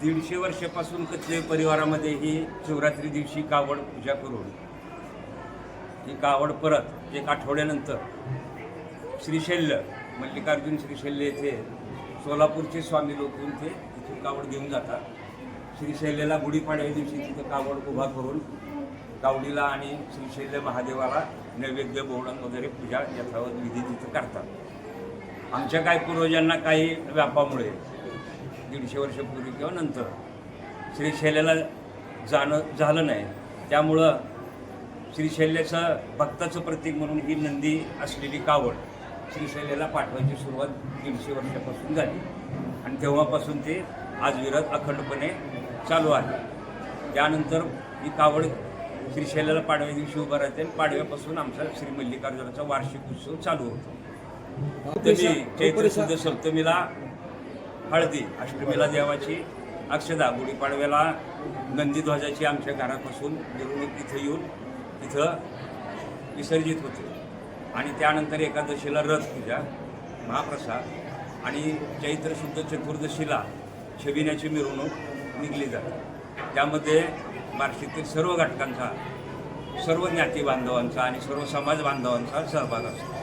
150 वर्षापासून कथले परिवारामध्ये ही शिवरात्री दिवशी कावड पूजा करून ही कावड परत एक आठवड्यानंतर श्रीशैल्य मल्लिकार्जुन श्रीशैल्य येथे सोलापूरचे स्वामी लोक ते तिथून कावड घेऊन जातात. श्रीशैल्याला गुढीपाडव्या दिवशी तिथं कावड उभा करून कावडीला आणि श्रीशैल्य महादेवाला नैवेद्य बोवडण वगैरे पूजा यथावत विधी तिथं करतात. आमच्या काही पूर्वजांना काही व्यापामुळे 150 वर्षापूर्वी किंवा नंतर श्रीशैल्याला जाणं झालं नाही, त्यामुळं श्रीशैल्याचं भक्ताचं प्रतीक म्हणून ही नंदी असलेली कावड श्रीशैल्याला पाठवायची सुरुवात 150 वर्षापासून झाली आणि तेव्हापासून ते आजविरत अखंडपणे चालू आहे. त्यानंतर ही कावड श्रीशैल्याला पाडव्या दिवशी उभं राहते आणि पाडव्यापासून आमचा श्री मल्लिकार्जुनाचा वार्षिक उत्सव चालू होतो. चैत्र शुद्ध सप्तमीला हळदी, अष्टमीला देवाची अक्षदा, गुढीपाडव्याला नंदीध्वजाची आमच्या घरापासून मिरवणूक इथं येऊन तिथं विसर्जित होते आणि त्यानंतर एकादशीला रथ पूजा, महाप्रसाद आणि चैत्र शुद्ध चतुर्दशीला छबिण्याची मिरवणूक निघली जाते. त्यामध्ये बार्शीतील सर्व घटकांचा, सर्व ज्ञाती बांधवांचा आणि सर्व समाज बांधवांचा सहभाग असतो.